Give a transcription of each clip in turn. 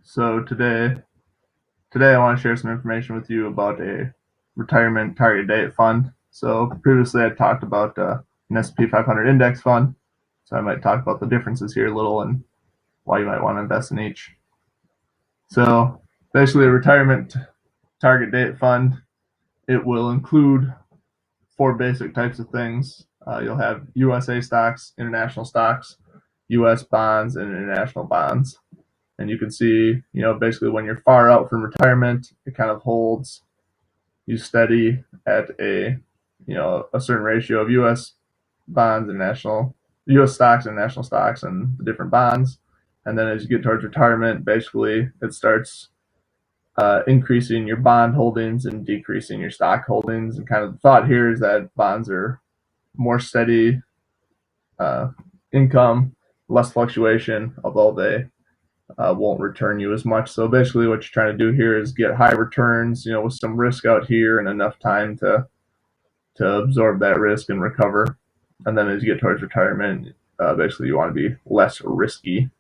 So today I want to share some information with you about a retirement target date fund. So previously I talked about an S&P 500 index fund. So I might talk about the differences here a little and why you might want to invest in each. So basically a retirement target date fund, it will include four basic types of things. You'll have USA stocks, international stocks, US bonds, and international bonds. And you can see, basically when you're far out from retirement, it kind of holds you steady at a certain ratio of U.S. bonds and national U.S. stocks and national stocks and the different bonds. And then as you get towards retirement, basically it starts increasing your bond holdings and decreasing your stock holdings. And kind of the thought here is that bonds are more steady uh, income, less fluctuation, although they won't return you as much. So basically, what you're trying to do here is get high returns, with some risk out here and enough time to absorb that risk and recover. And then as you get towards retirement, basically you want to be less risky.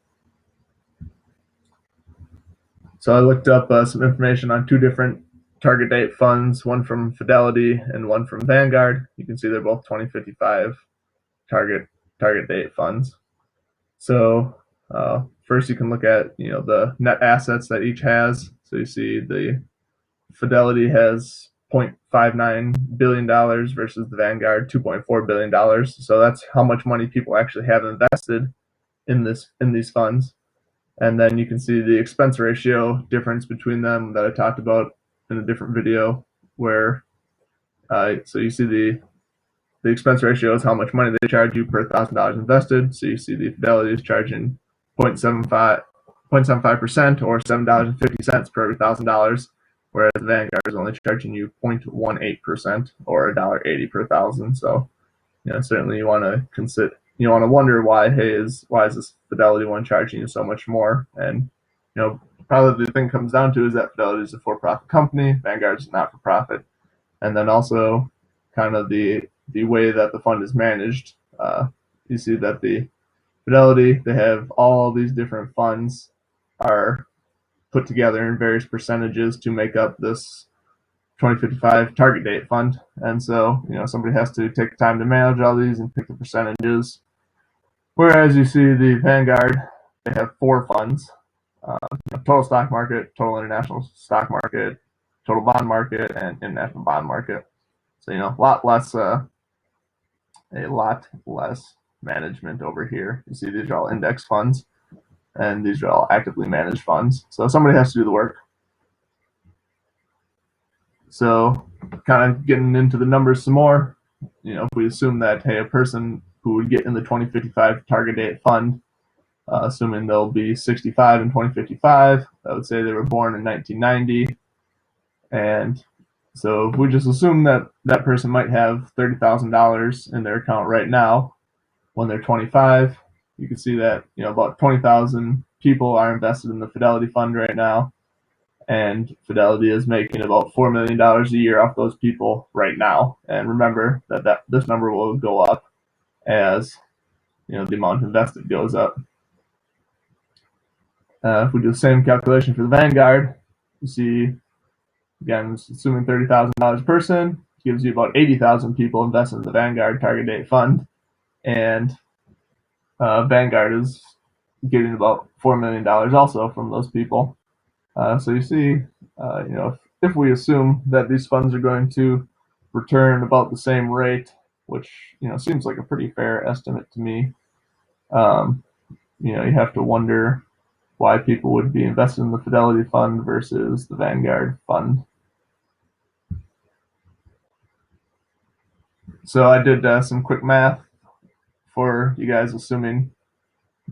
So I looked up some information on two different target date funds, one from Fidelity and one from Vanguard. You can see they're both 2055 target date funds. So first, you can look at the net assets that each has. So you see the Fidelity has $0.59 billion versus the Vanguard $2.4 billion. So that's how much money people actually have invested in these funds. And then you can see the expense ratio difference between them that I talked about in a different video, where so you see the expense ratio is how much money they charge you per $1,000 invested. So you see the Fidelity is charging 0.75% or $7.50 per every $1,000, whereas the Vanguard is only charging you 0.18% or $1.80 per thousand. So certainly you want to consider, wonder why is this Fidelity one charging you so much more? And probably the thing comes down to is that Fidelity is a for-profit company, Vanguard is not for profit, and then also kind of the way that the fund is managed. You see that the Fidelity, they have all these different funds are put together in various percentages to make up this 2055 target date fund. And so, somebody has to take the time to manage all these and pick the percentages. Whereas you see the Vanguard, they have four funds: total stock market, total international stock market, total bond market, and international bond market. So, a lot less management over here. You see these are all index funds, and these are all actively managed funds. So somebody has to do the work. So kind of getting into the numbers some more, if we assume that, hey, a person who would get in the 2055 target date fund, assuming they'll be 65 in 2055, I would say they were born in 1990. And so if we just assume that that person might have $30,000 in their account right now, when they're 25, you can see that about 20,000 people are invested in the Fidelity fund right now, and Fidelity is making about $4 million a year off those people right now. And remember that this number will go up as the amount invested goes up. If we do the same calculation for the Vanguard, you see, again, assuming $30,000 a person, gives you about 80,000 people invested in the Vanguard target date fund, and Vanguard is getting about $4 million also from those people. So you see, if we assume that these funds are going to return about the same rate, which seems like a pretty fair estimate to me, you have to wonder why people would be invested in the Fidelity fund versus the Vanguard fund. So I did some quick math for you guys, assuming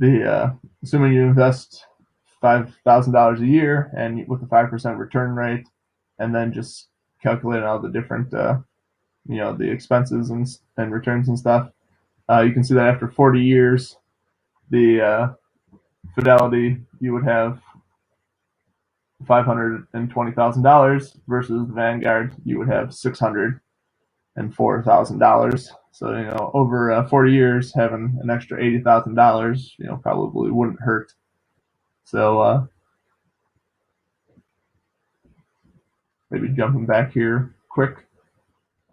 you invest $5,000 a year and with a 5% return rate, and then just calculate all the different the expenses and returns and stuff. You can see that after 40 years, the Fidelity, you would have $520,000 versus the Vanguard, you would have $604,000. So over 40 years, having an extra $80,000, probably wouldn't hurt. So maybe jumping back here quick.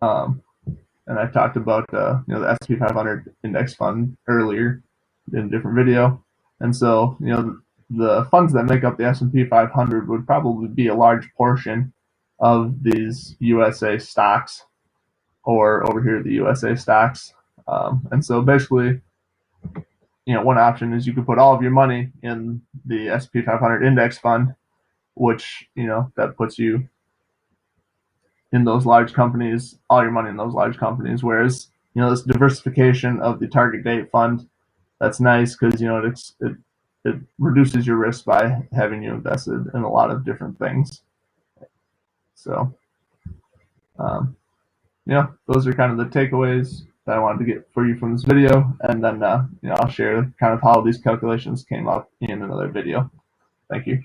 And I talked about the S&P 500 index fund earlier in a different video. And so the funds that make up the S&P 500 would probably be a large portion of these USA stocks, or over here the USA stocks. And so basically, one option is you could put all of your money in the S&P 500 index fund, which that puts you in those large companies, all your money in those large companies. Whereas this diversification of the target date fund, that's nice because it reduces your risk by having you invested in a lot of different things. So those are kind of the takeaways that I wanted to get for you from this video, and then I'll share kind of how these calculations came up in another video. Thank you.